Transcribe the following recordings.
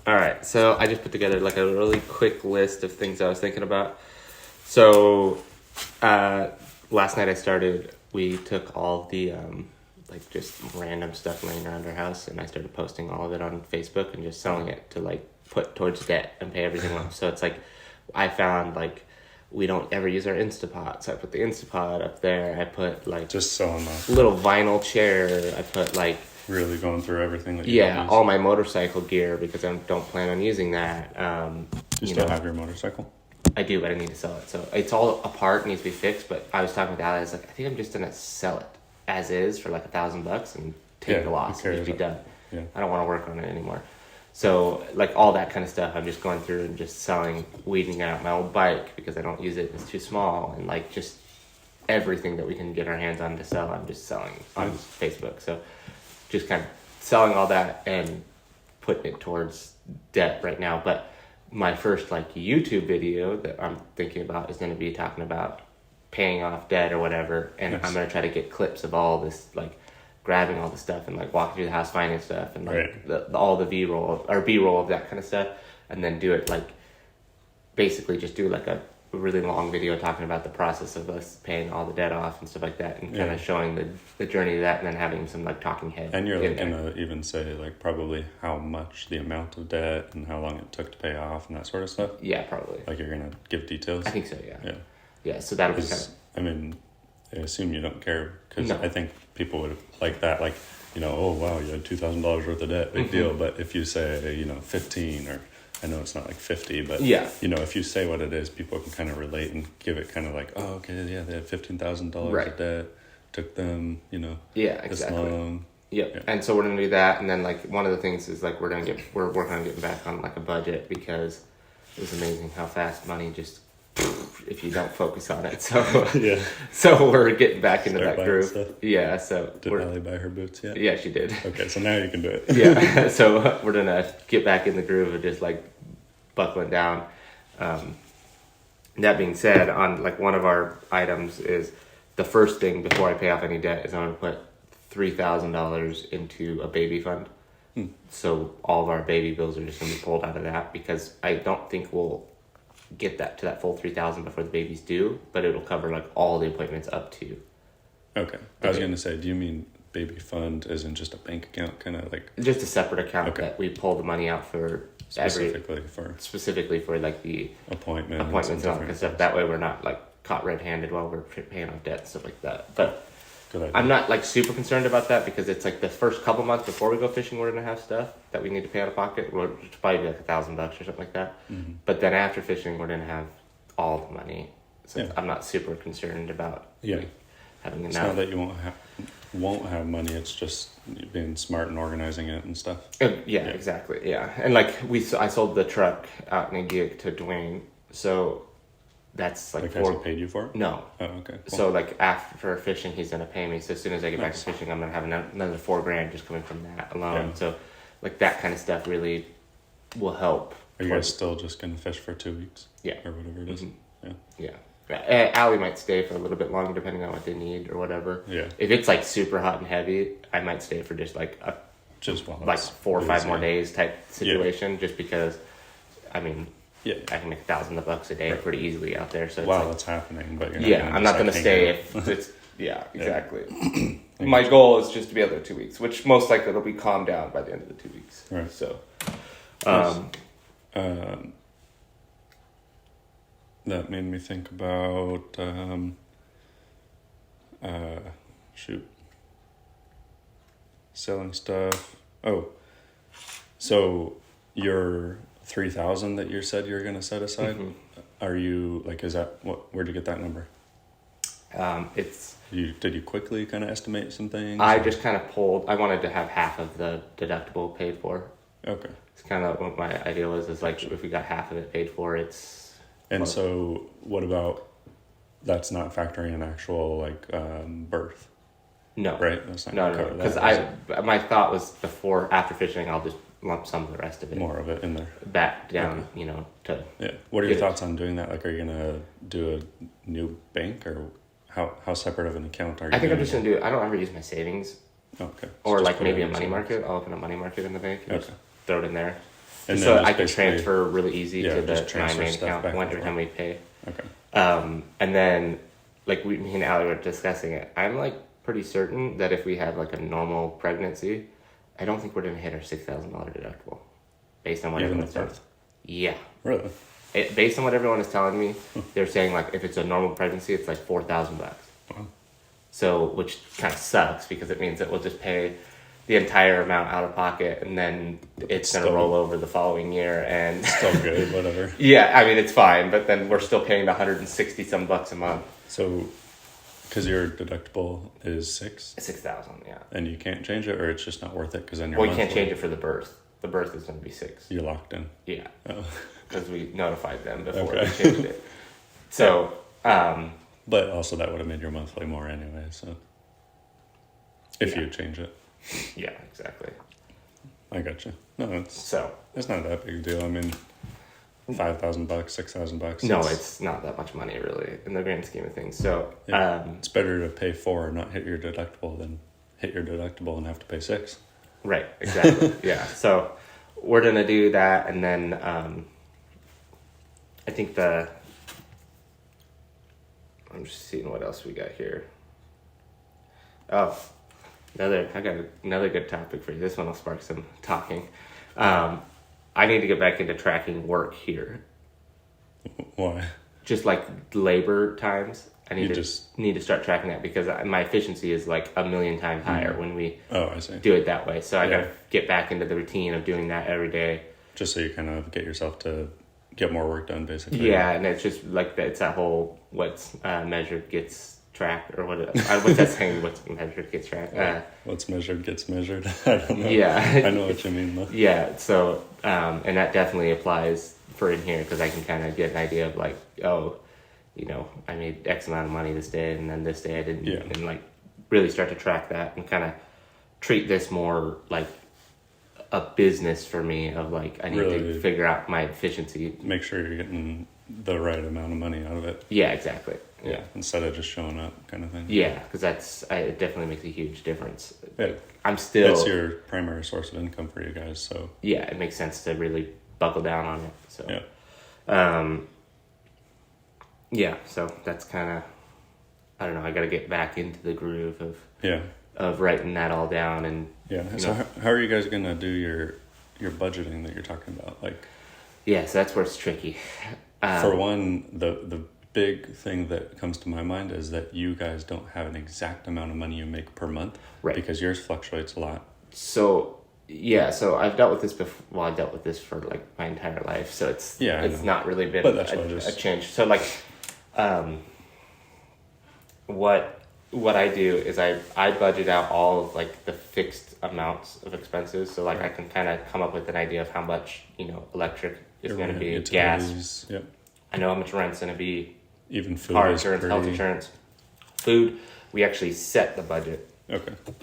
All right, so I just put together like a really quick list of things I was thinking about. So last night we took all the like just random stuff laying around our house, and I started posting all of it on Facebook and just selling it to like put towards debt and pay everything off. So it's like I found like we don't ever use our Instapot, so I put the Instapot up there. I put like just selling that little vinyl chair. I put like really going through everything that you use. all my motorcycle gear because I don't plan on using that. You still have your motorcycle? I do, but I need to sell it. So it's all apart, needs to be fixed. But I was talking with Ali. I was like, I think I'm just gonna sell it as is for like $1,000 and take the loss and just be done. Yeah. I don't want to work on it anymore. So like all that kind of stuff, I'm just going through and just selling, weeding out my old bike because I don't use it. It's too small, and like just everything that we can get our hands on to sell, I'm just selling on Facebook. So just kind of selling all that and putting it towards debt right now. But my first like YouTube video that I'm thinking about is going to be talking about paying off debt or whatever. And I'm going to try to get clips of all this, like grabbing all the stuff and like walking through the house, finding stuff and like all the B-roll of that kind of stuff. And then do it like, basically just do like a really long video talking about the process of us paying all the debt off and stuff like that, and kind of showing the journey of that, and then having some like talking head. And you're like gonna even say like probably how much the amount of debt and how long it took to pay off and that sort of stuff. Yeah, probably. Like you're gonna give details. I think so. Yeah. So that'll be kind of. I mean, I assume you don't care because I think people would like that. Like, you know, oh wow, you had $2,000 worth of debt, big deal. But if you say 15 or I know it's not like 50, but if you say what it is, people can kind of relate and give it kind of like, oh, okay, yeah, they had $15,000 of debt, took them, this long. Yep. Yeah. And so we're gonna do that, and then like one of the things is like we're working on getting back on like a budget because it was amazing how fast money just if you don't focus on it. So so we're getting back into that groove. Yeah. So did Allie buy her boots yet? Yeah, she did. Okay, so now you can do it. Yeah. So we're gonna get back in the groove of just like buckling down. That being said, on like one of our items is the first thing before I pay off any debt is I'm gonna put $3,000 into a baby fund. So all of our baby bills are just gonna be pulled out of that because I don't think we'll get that to that full $3,000 before the baby's due, but it'll cover like all the appointments up to. Okay. I was gonna say, do you mean baby fund isn't just a bank account, kind of like just a separate account that we pull the money out for specifically for like the appointments and all that kind of stuff. That way we're not like caught red-handed while we're paying off debt and stuff like that. But I'm not like super concerned about that because it's like the first couple months before we go fishing, we're gonna have stuff that we need to pay out of pocket. We'll probably be like $1,000 or something like that. But then after fishing, we're gonna have all the money. So I'm not super concerned about having enough. It's not that you won't have money. It's just being smart and organizing it and stuff. Yeah, exactly. Yeah, and like I sold the truck out in a gig to Dwayne, so. That's like has he paid you for it? No. Oh, okay. Cool. So like after fishing, he's gonna pay me. So as soon as I get back to fishing, I'm gonna have another $4,000 just coming from that alone. So like that kind of stuff really will help. Are you guys still just gonna fish for 2 weeks? Yeah. Or whatever it is. Yeah. Allie might stay for a little bit longer depending on what they need or whatever. Yeah. If it's like super hot and heavy, I might stay for just like 4 or 5 more days type situation. Just because, I mean. Yeah, I can make $1,000 a day pretty easily out there. So while it's happening, but you're not I'm not going to stay if it's exactly. My goal is just to be out there 2 weeks, which most likely it'll be calmed down by the end of the 2 weeks. Right. So, that made me think about selling stuff. Oh, so you're. 3,000 that you said you're going to set aside. Are you like? Is that what? Where'd you get that number? Did you quickly kind of estimate some things? I just kind of pulled. I wanted to have half of the deductible paid for. Okay. It's kind of what my idea was. Is like if we got half of it paid for, it's. And so, what about? That's not factoring in actual like birth. No. Right. That's not no. Because my thought was after fishing, I'll just lump some of the rest of it. More of it in there. Back down, to... Yeah. What are your thoughts on doing that? Like, are you going to do a new bank or how separate of an account are you I think I'm just going to do it. I don't ever use my savings. Okay. Or like maybe a money market. I'll open a money market in the bank and just throw it in there. And so then I can transfer really easy to my main account every time we pay. Okay. And then, like me and Allie were discussing it, I'm like pretty certain that if we have like a normal pregnancy, I don't think we're gonna hit our $6,000 deductible, based on what everyone's telling. Yeah. Really? Based on what everyone is telling me, they're saying like if it's a normal pregnancy, it's like $4,000. Wow. So, which kind of sucks because it means that we'll just pay the entire amount out of pocket, and then it's going to roll over the following year. And still good, whatever. Yeah, I mean it's fine, but then we're still paying the $160 some a month. So, because your deductible is 6,000, yeah. And you can't change it, or it's just not worth it because then you're. Well, you can't change it for the birth. The birth is going to be 6. You're locked in. Yeah. Oh. Because we notified them before they changed it. So. But also that would have made your monthly more anyway. So. If you change it. Yeah, exactly. I gotcha. No, it's not that big a deal. I mean, $5,000, $6,000. No, it's not that much money really in the grand scheme of things. So it's better to pay 4 and not hit your deductible than hit your deductible and have to pay 6. Right. Exactly. Yeah. So we're gonna do that, and then I think I'm just seeing what else we got here. Oh. I got another good topic for you. This one will spark some talking. I need to get back into tracking work here. Why? Just like labor times. I need to start tracking that because my efficiency is like a million times higher when we do it that way. So I got to get back into the routine of doing that every day. Just so you kind of get yourself to get more work done, basically. Yeah, and it's just like it's that whole what's measured gets tracked, or what's that saying? What's measured gets tracked. What's measured gets measured. I don't know. Yeah, I know what you mean though. Yeah, so and that definitely applies for in here because I can kind of get an idea of like, oh, I made X amount of money this day, and then this day I didn't, and like really start to track that and kind of treat this more like a business for me of like I need to figure out my efficiency. Make sure you're getting the right amount of money out of it. Yeah, exactly. Yeah, instead of just showing up, kind of thing. Yeah, because it definitely makes a huge difference. Yeah. It's your primary source of income for you guys, so yeah, it makes sense to really buckle down on it. So so that's kind of, I don't know. I got to get back into the groove of writing that all down and So how are you guys gonna do your budgeting that you're talking about? Like, so that's where it's tricky. For one, the big thing that comes to my mind is that you guys don't have an exact amount of money you make per month, right? Because yours fluctuates a lot. So I've dealt with this before. Well, I dealt with this for like my entire life, so it's not really been a change. So like, what I do is I budget out all of like the fixed amounts of expenses. So like I can kind of come up with an idea of how much electric is going to be, gas. Yep. I know how much rent's going to be. Even food, car insurance, health insurance, food. We actually set the budget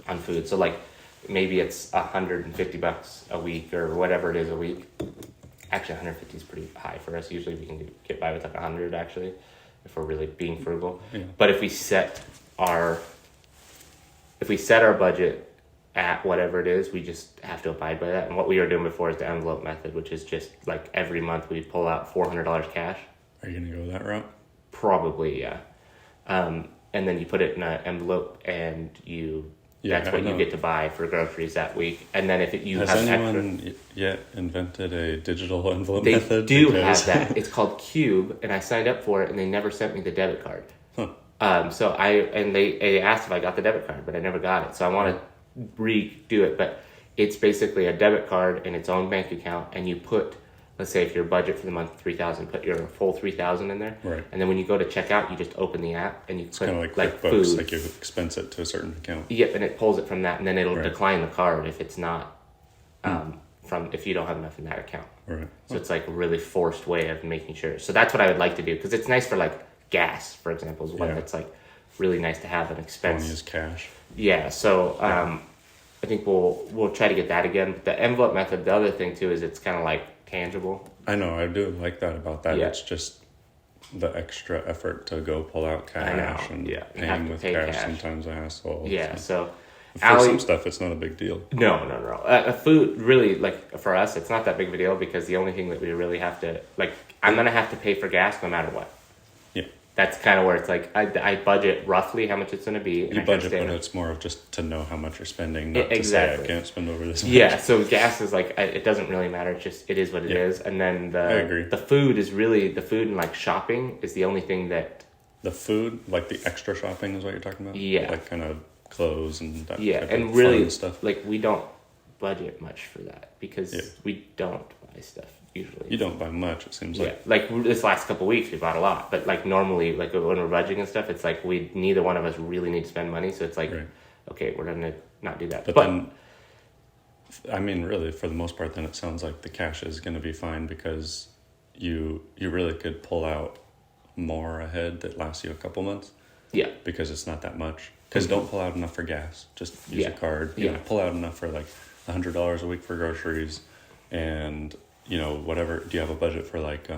on food. So like maybe it's $150 a week or whatever it is a week. Actually, 150 is pretty high for us. Usually we can get by with like 100 actually, if we're really being frugal. Yeah. But if we set our budget at whatever it is, we just have to abide by that. And what we were doing before is the envelope method, which is just like every month we pull out $400 cash. Are you gonna go that route? Probably, yeah. And then you put it in an envelope, and that's what you get to buy for groceries that week. And then if you has have anyone yet invented a digital envelope they method? They do have that. It's called Cube, and I signed up for it, and they never sent me the debit card. Huh. So they asked if I got the debit card, but I never got it. So I want to redo it, but it's basically a debit card in its own bank account, and you put, let's say if your budget for the month $3,000, put your full $3,000 in there, right? And then when you go to check out, you just open the app and you it's put kind of like food, like you expense it to a certain account. Yep, and it pulls it from that, and then it'll decline the card if it's not if you don't have enough in that account. Right. So it's like a really forced way of making sure. So that's what I would like to do because it's nice for like gas, for example, is one that's like really nice to have an expense. Don't use cash. Yeah. So I think we'll try to get that again. The envelope method. The other thing too is it's kind of like tangible. I know, I do like that about that. Yeah. It's just the extra effort to go pull out cash and paying with cash sometimes a hassle. Yeah, so For some stuff, it's not a big deal. No. Food, really, like, for us, it's not that big of a deal because the only thing that we really have to, like, I'm going to have to pay for gas no matter what. Yeah. That's kind of where it's like, I budget roughly how much it's going to be. You budget, but it's more of just to know how much you're spending, not to say I can't spend over this much. Yeah, so gas is like, it doesn't really matter. It's just, it is what it is. And then I agree. The food and like shopping is the only thing that... The food, like the extra shopping is what you're talking about? Yeah. Like kind of clothes and that type and of really fun stuff. Like we don't budget much for that because we don't buy stuff usually. You don't buy much, it seems like. Like this last couple of weeks we bought a lot, but like normally, like when we're budgeting and stuff, it's like neither one of us really need to spend money, so it's like okay, we're gonna not do that. But then I mean really for the most part then it sounds like the cash is gonna be fine because you really could pull out more ahead that lasts you a couple months. Yeah. Because it's not that much. Because don't pull out enough for gas. Just use a card. You know, pull out enough for like $100 a week for groceries, and whatever. Do you have a budget for like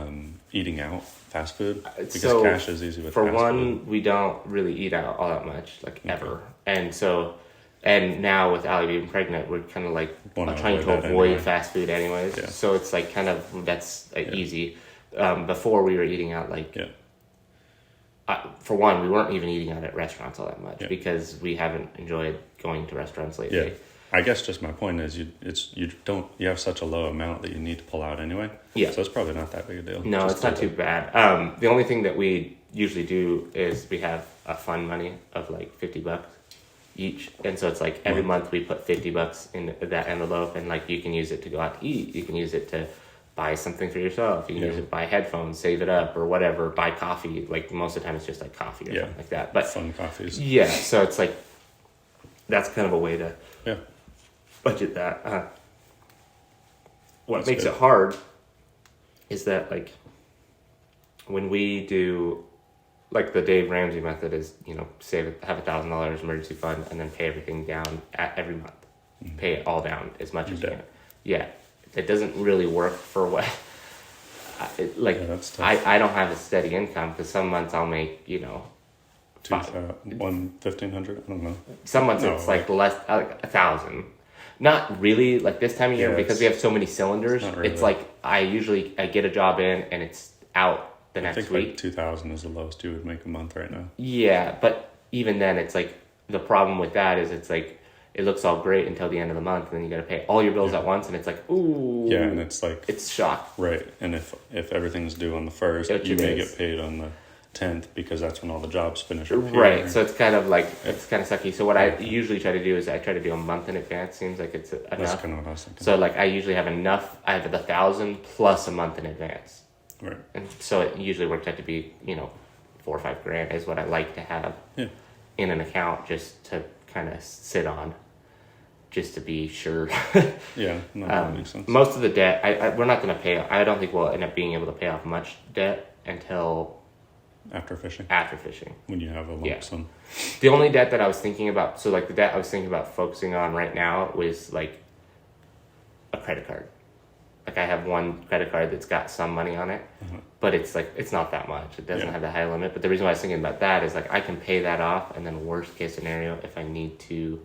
eating out, fast food? Because cash is easy with fast food. For one, we don't really eat out all that much, like ever. And now with Allie being pregnant, we're kind of like trying to avoid fast food anyways. Yeah. So it's like kind of that's easy. Before we were eating out like. Yeah. For one, we weren't even eating out at restaurants all that much because we haven't enjoyed going to restaurants lately. Yeah, I guess just my point is you have such a low amount that you need to pull out anyway. Yeah, so it's probably not that big a deal. No, it's not too bad. The only thing that we usually do is we have a fund money of like $50 each, and so it's like every month we put $50 in that envelope, and like you can use it to go out to eat, you can use it to buy something for yourself. You can use it, buy headphones, save it up, or whatever. Buy coffee. Like most of the time, it's just like coffee or something like that. But fun coffees. Yeah, so it's like that's kind of a way to budget that. What makes it hard is that like when we do like the Dave Ramsey method is have $1,000 emergency fund and then pay everything down every month. Mm-hmm. Pay it all down as much as you can. Yeah. It doesn't really work for what, that's tough. I don't have a steady income because some months I'll make, $1,500, I don't know. Some months it's like less, like 1,000. Not really like this time of year because we have so many cylinders. Really. It's like I get a job in and it's out the next week. Like 2,000 is the lowest you would make a month right now. Yeah, but even then it's like the problem with that is it's like, it looks all great until the end of the month, and then you got to pay all your bills at once, and it's like, ooh. Yeah, and it's like... It's shock. Right, and if everything's due on the 1st, you may get paid on the 10th, because that's when all the jobs finish up here. Right, so it's kind of like, it's kind of sucky. So what I usually try to do is I try to do a month in advance. Seems like it's enough. That's kind of what I was thinking. So like I usually have enough, I have 1,000 plus a month in advance. Right. And so it usually works out to be, $4 or $5 grand is what I like to have in an account just to kind of sit on. Just to be sure. Yeah, no, that makes sense. Most of the debt, we're not going to pay. I don't think we'll end up being able to pay off much debt until after fishing. When you have a lump sum. The only debt that I was thinking about, so like the debt I was thinking about focusing on right now was like a credit card. Like I have one credit card that's got some money on it, but it's like it's not that much. It doesn't have the high limit. But the reason why I was thinking about that is like I can pay that off, and then worst case scenario, if I need to.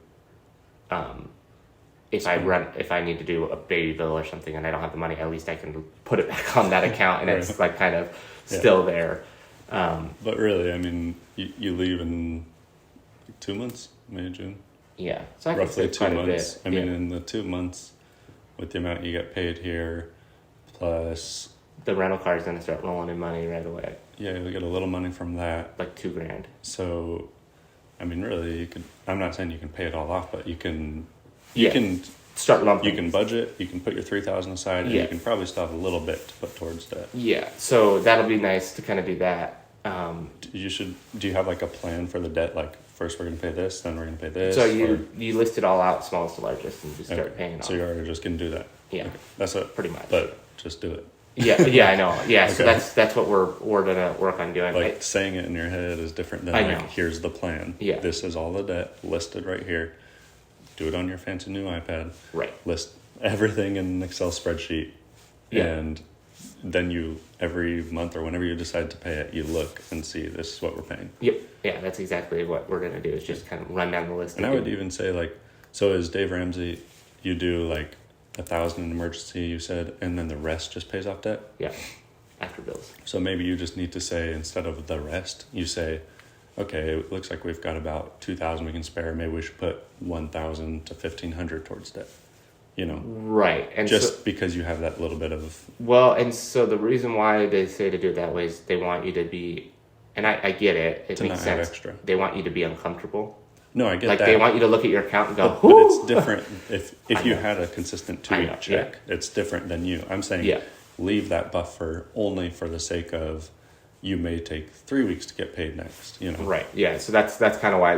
If I need to do a baby bill or something and I don't have the money, at least I can put it back on that account and it's like kind of still there. But really, I mean, you leave in 2 months, May, June. Yeah, so I roughly 2 months. I mean, in the 2 months, with the amount you get paid here, plus the rental car is going to start rolling in money right away. Yeah, you'll get a little money from that, like $2 grand. So, I mean, really, you could. I'm not saying you can pay it all off, but you can. Start lumping. You can budget. You can put your $3,000 aside, and you can probably still have a little bit to put towards debt. Yeah, so that'll be nice to kind of do that. Do you have like a plan for the debt? Like first we're going to pay this, then we're going to pay this. So you list it all out, smallest to largest, and just start paying. So you're already just going to do that. Yeah, that's it. Pretty much. But just do it. Yeah, I know. Yeah, okay. So that's what we're gonna work on doing. Like saying it in your head is different than like here's the plan. Yeah, this is all the debt listed right here. Do it on your fancy new iPad. Right. List everything in an Excel spreadsheet. Yeah. And then you, every month or whenever you decide to pay it, you look and see this is what we're paying. Yep. Yeah, that's exactly what we're going to do, is just kind of run down the list. And I would even say, like, so as Dave Ramsey, you do like 1,000 in emergency, you said, and then the rest just pays off debt? Yeah, after bills. So maybe you just need to say, instead of the rest, you say, okay, it looks like we've got about 2,000 we can spare. Maybe we should put 1,000 to 1,500 towards debt. You know, right? And just because you have that little bit of and so the reason why they say to do it that way is they want you to be, and I get it. It makes sense. Extra. They want you to be uncomfortable. No, I get like that. They want you to look at your account and go, but it's different if you had a consistent 2-week check. Yeah. It's different than you. I'm saying leave that buffer only for the sake of you may take 3 weeks to get paid next. You know, right? Yeah. So that's kind of why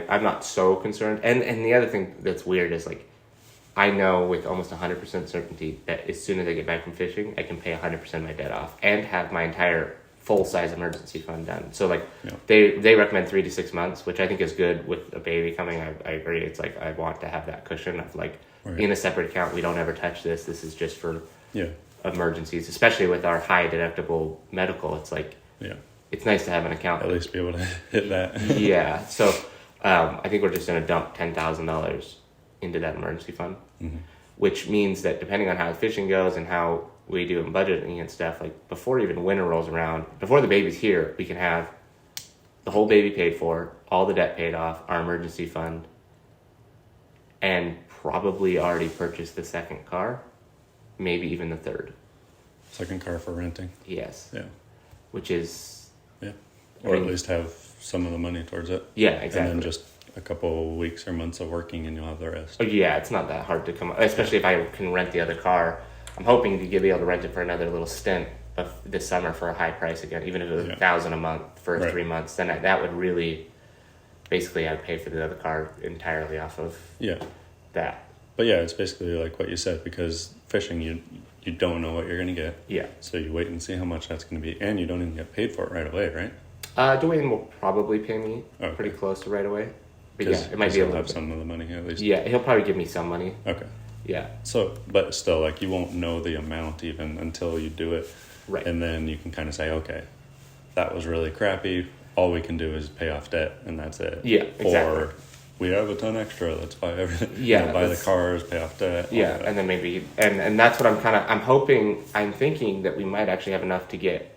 I'm not so concerned. And the other thing that's weird is I know with almost 100% certainty that as soon as I get back from fishing, I can pay 100% of my debt off and have my entire full-size emergency fund done. So they recommend 3 to 6 months, which I think is good with a baby coming. I agree. It's I want to have that cushion of in a separate account. We don't ever touch this. This is just for emergencies, especially with our high deductible medical. It's it's nice to have an account. At least be able to hit that. Yeah. So I think we're just going to dump $10,000 into that emergency fund, which means that depending on how the fishing goes and how we do in budgeting and stuff, before even winter rolls around, before the baby's here, we can have the whole baby paid for, all the debt paid off, our emergency fund, and probably already purchased the second car, maybe even the third. Second car for renting. Yes. Yeah. Which is... Yeah. Or at least have some of the money towards it. Yeah, exactly. And then just a couple weeks or months of working and you'll have the rest. Oh, yeah, it's not that hard to come up, especially if I can rent the other car. I'm hoping to be able to rent it for another little stint of this summer for a high price again, even if it was $1,000 a month for 3 months. Then that would really, basically, I'd pay for the other car entirely off of that. But yeah, it's basically like what you said, because fishing, you don't know what you're going to get. Yeah. So you wait and see how much that's going to be, and you don't even get paid for it right away, right? Dwayne will probably pay me pretty close to right away. But yeah, it might be a little have some of the money at least. Yeah, he'll probably give me some money. Okay. Yeah. So, but still, you won't know the amount even until you do it. Right. And then you can kind of say, okay, that was really crappy. All we can do is pay off debt, and that's it. Yeah, exactly. Or we have a ton extra. Let's buy everything. Yeah. Buy the cars, pay off debt. Yeah, and then maybe, and that's what I'm thinking that we might actually have enough to get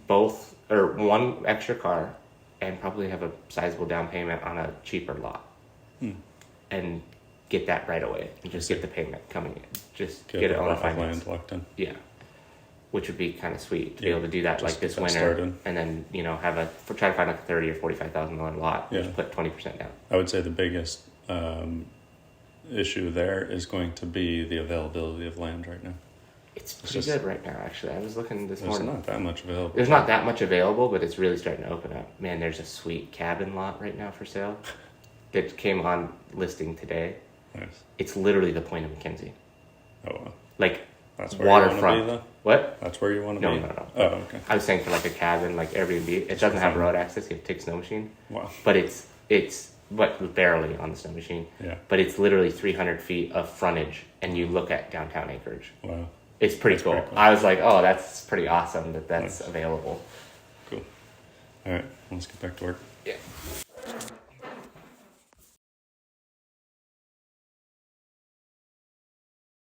both, or one extra car, and probably have a sizable down payment on a cheaper lot. And get that right away, and just get the payment coming in. Just get it on finance. Land locked in. Yeah, which would be kind of sweet to be able to do that this winter, started. And then try to find a $30,000 or $45,000 lot. Yeah. Just put 20% down. I would say the biggest issue there is going to be the availability of land right now. It's pretty good right now, actually. I was looking this morning. There's not that much available. There's not that much available, but it's really starting to open up. Man, there's a sweet cabin lot right now for sale that came on listing today. Nice. It's literally the point of Mackenzie. Oh, wow. That's where waterfront. You want to be, though? What? That's where you want to be? No. Oh, okay. I was saying for a cabin, Airbnb. It doesn't have road access. You have to take snow machine. Wow. But it's barely on the snow machine. Yeah. But it's literally 300 feet of frontage, and you look at downtown Anchorage. Wow. It's pretty cool. I was like, oh, that's pretty awesome that's nice. available. Cool. All right, let's get back to work. Yeah.